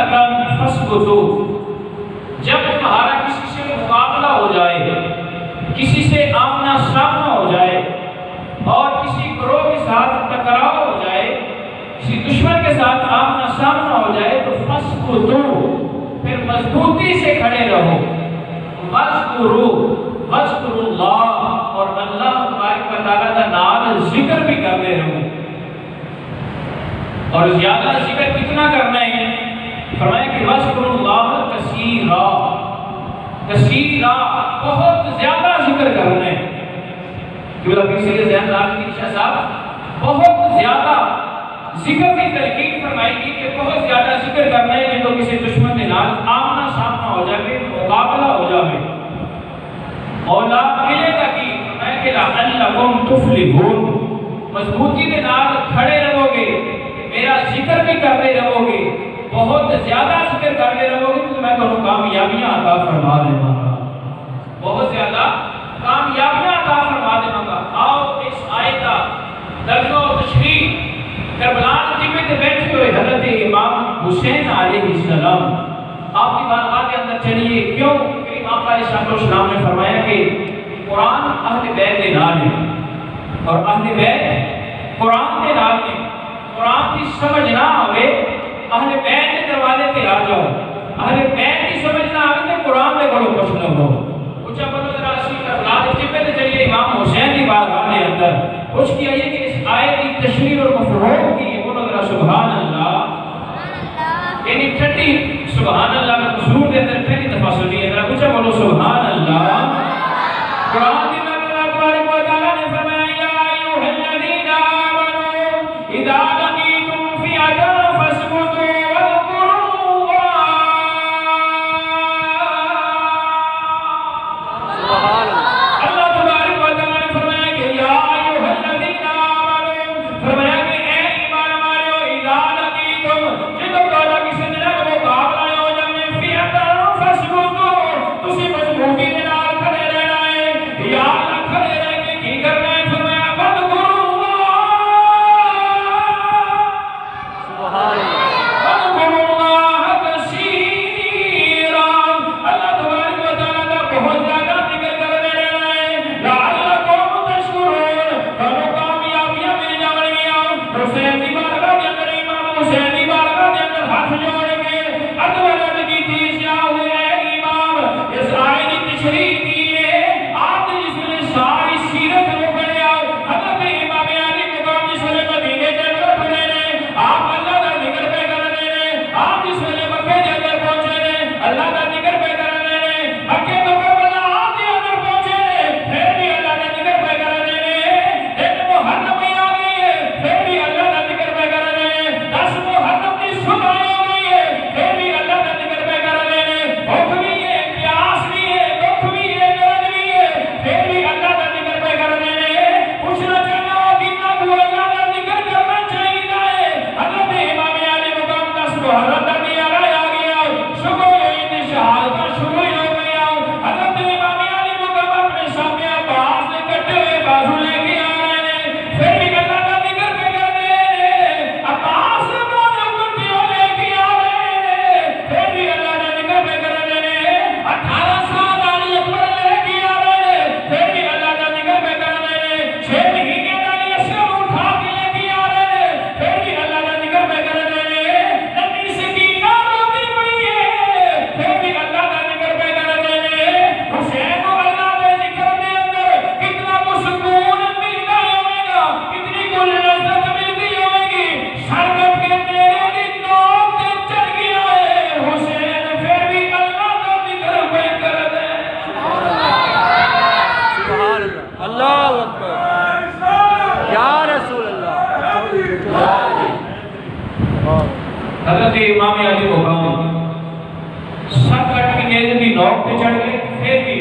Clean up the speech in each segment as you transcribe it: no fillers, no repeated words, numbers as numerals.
فَاسْبُتُوا، جب تمہارا کسی سے مقابلہ ہو جائے، کسی سے آمنا سامنا ہو جائے اور کسی گروہ کے ساتھ ٹکراؤ ہو جائے، کسی دشمن کے ساتھ آمنا سامنا ہو جائے تو فَاسْبُتُوا، پھر مضبوطی سے کھڑے رہو، وَاذْكُرُوا اللَّهَ، اور اللہ تبارک و تعالیٰ کا نام ذکر بھی کرتے رہو۔ اور زیادہ ذکر کتنا کرنا ہے؟ فرمایا کہ وَاذْكُرُوا اللَّهَ كَثِيرًا، بہت زیادہ ذکر کرنا ہے۔ کیونکہ ابھی سے ذہن رکھیں شاہ صاحب، بہت زیادہ ذکر کی تلقین فرمائی گی کہ بہت زیادہ ذکر کرنا ہے جب کسی دشمن کے نال آمنا سامنا ہو جائے، مقابلہ ہو جائے، مولا ملے گا کہ فرمایا کہ لَعَلَّكُمْ تُفْلِحُونَ، مضبوطی کے نال کھڑے رہو گے، میرا ذکر بھی کرتے رہو گے، بہت زیادہ ذکر کرتے رہو گے تو میں تمہیں کامیابیاں عطا فرما دوں گا، بہت زیادہ کامیابیاں عطا فرما دوں گا۔ آؤ اس آیت کا درج و تشریح کربلا میں بیٹھے ہوئے حضرت امام حسین علیہ السلام آپ کی بارگاہ کے اندر چلیے۔ کیوں کہ امام علیہ السلام نے فرمایا کہ قرآن اہل بیت کے نال ہے، اور اہل بیت قرآن کے نال ہے۔ قرآن کی سمجھ نہ آوے اہل بیت کے دروازے پہ آ جاؤ، اہل بیت کی سمجھ نہ آوے تو قرآن میں بڑو کچھ نہ ہو۔ اچھا بلو ذرا اسی کربلا کے چلیے امام حسین کی بارگاہ کے اندر کچھ کیا یہ کہ اس آیت کی تشریح اور مفہوم کی سبحان اللہ، یعنی ٹھنڈی سبحان اللہ کا حضور کے اندر پہلی دفعہ سنی ہے، ذرا کچھ بولو سبحان اللہ۔ قرآن میں اللہ تبارک و تعالیٰ نے فرمایا یا ایھا الذین آمنوا اذا لقیتم فئۃ فاثبتوا واذکروا اللہ۔ سبحان اللہ۔ اللہ تبارک و تعالیٰ نے فرمایا کہ یا ایھا الذین آمنوا، فرمایا حضرت امام علی مقام سر کٹ کے نیزے دی نوک پہ چڑھ گئے، پھر بھی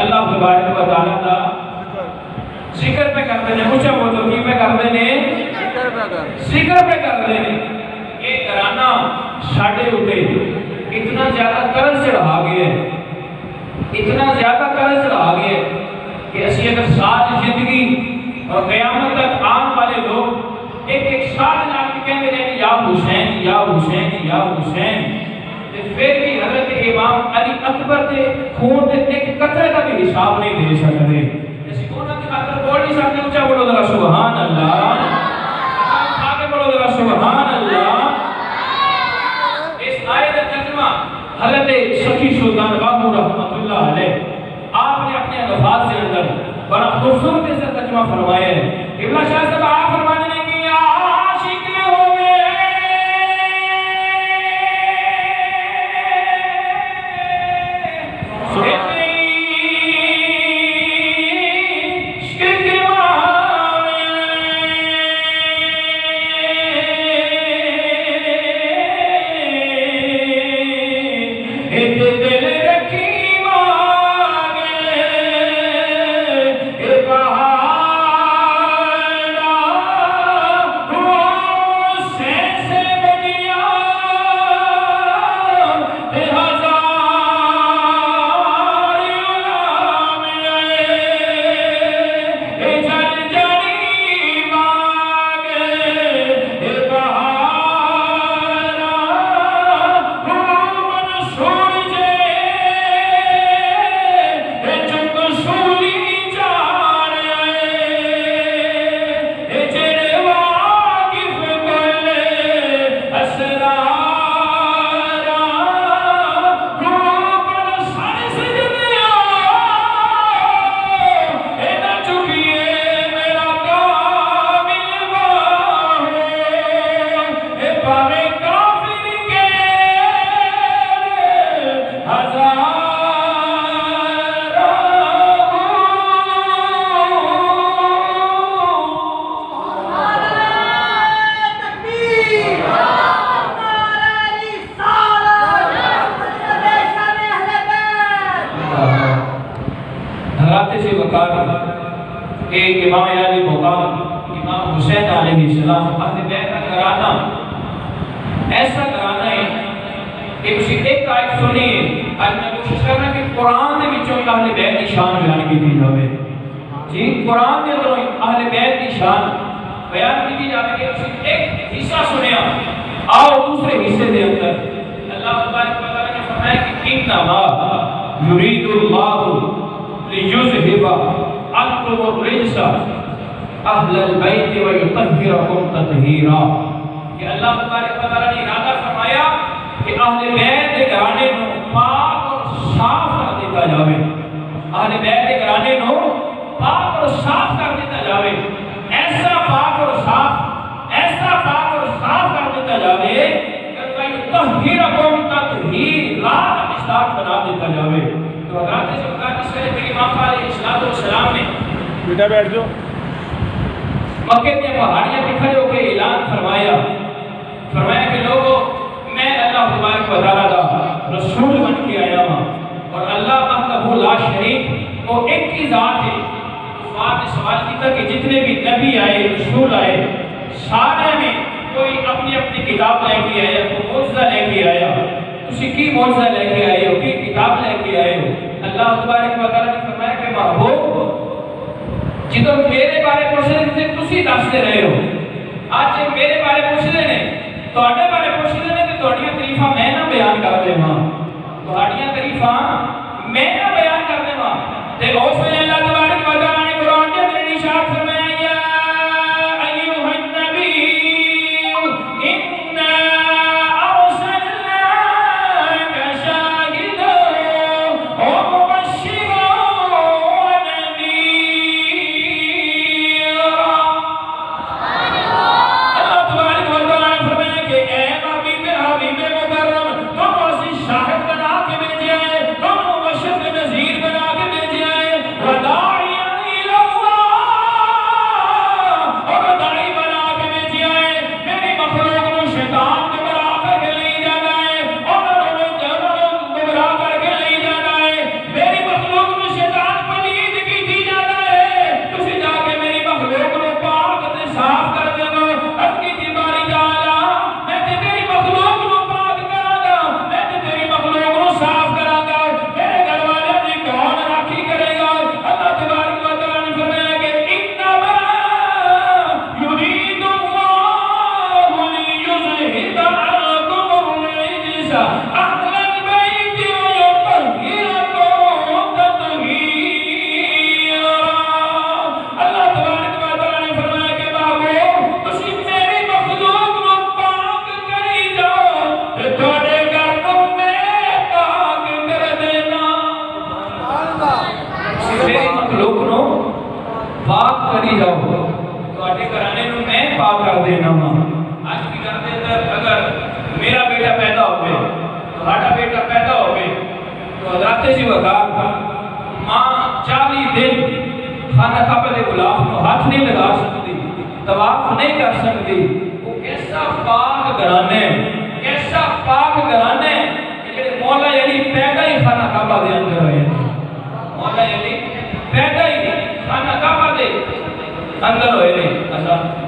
اللہ تبارک و تعالیٰ کا ذکر پہ کرتے ہیں۔ مجھے بولو کی پہ کرتے ہیں؟ ذکر پہ کرتے ہیں۔ ایک گرانا ساڑھے ہوتے اتنا زیادہ قرض چڑھا گئے، اتنا زیادہ قرض چڑھا گئے کہ اسی اگر ساری زندگی اور قیامت تک آن والے لوگ ایک ایک سال نام کے کہتے رہے یا حسین یا حسین یا حسین، پھر بھی حضرت امام علی اکبر کے خون کے ایک قطرے کا بھی حساب نہیں دے سکتے. اسی انہاں کی خاطر بول نہیں سکتے. اونچا بولو ذرا سبحان اللہ. آگے بولو ذرا سبحان اللہ. اس آیت کا ترجمہ حضرت سخی سلطان باہو رحمۃ اللہ علیہ آپ نے اپنے الفاظ سے اندر بڑا خوبصورت سے ترجمہ فرمایا ہے. ابن شاہ صاحب آپ فرماتے ہیں کہ عاشق ہوئے امام علی مقام امام حسین علیہ السلام اہل بیت کا گھرانہ ایسا گھرانہ ہے کہ اسی ایک آیت سنیے. آج میں کوشش کرنا کہ قرآن کے وچوں اہل بیت کی شان بیان کی جاوے. جی قرآن کے اندروں اہل بیت کی شان بیان کی جاوے کہ اسی ایک حصہ سنیا. آؤ دوسرے حصے دے اندر اللہ تبارک و تعالی نے فرمایا کہ انما یرید اللہ لیذھب عنکم الرجس اہل البیت ویطہرکم تطہیرا. کہ اللہ تبارک و تعالی نے ارادہ فرمایا کہ اہل بیت کے گھرانے کو پاک اور صاف کر دیتا جاوے. اہل بیت کے گھرانے کو پاک اور صاف کر دیتا جاوے. ایسا پاک اور صاف ایسا پاک اور صاف کر دیتا جاوے کہ ویطہرکم تطہیرا کا مصداق بنا دیتا جاوے. تو حضرات سے بکار اس وقت میری امام علیہ السلام نے بیٹا بیٹھ جاؤ مکہ کی پہاڑیاں پہ کھڑے ہو کے اعلان فرمایا کہ لوگوں میں اللہ تبارک و تعالیٰ کا رسول بن کے آیا ہوں اور اللہ وحدہ لا شریک وہ ایک ہی ذات ہے. آپ نے سوال کیا کہ جتنے بھی نبی آئے رسول آئے سارے میں کوئی اپنی اپنی کتاب لے کے آیا کوئی معجزہ لے کے آیا. تسی کی معجزہ لے کے آئے ہو کی کتاب لے کے آئے ہو. اللہ تبارک و تعالیٰ نے فرمایا کہ محبوب جدو میرے بارے پوچھنے سے تسی دستے رہے ہو. آج میرے بارے پوچھنے نے تواڈے بارے پوچھنے نے کہ تواڈیاں تعریفاں میں نہ بیان کر دیواں. تواڈیاں تعریفاں میں نہ بیان کر دیواں. تے اس ویلے اللہ تبارک و تعالیٰ نے قرآن کے اندر ارشاد فرمایا یا ایھا النبی انا ارسلناک شاہدا ومبشرا ونذیرا. اللہ تبارک و تعالیٰ نے فرمایا کہ اے حبیب مکرم تم اسی شاہد بنا کے بھیجے ہیں, تم مبشر نذیر بنا کے بھیجے ہیں, وداعیا الی کری جاؤ تو گھرانے نو میں پاک کر دینا ہوں. آج کی گھر کے اندر اگر میرا بیٹا پیدا ہوئے تمہارا بیٹا پیدا ہوئے تو حضرت جی وقار ماں 40 دن خانہ کعبہ دے غلاف کو ہاتھ نہیں لگا سکتی، طواف نہیں کر سکتی. وہ کیسا پاک گھرانے، کیسا پاک گھرانے کہ مولا علی پیدا ہی خانہ کعبہ دے اندر ہوئے. مولا علی پیدا ہی خانہ کعبہ دے اندر ہوئے.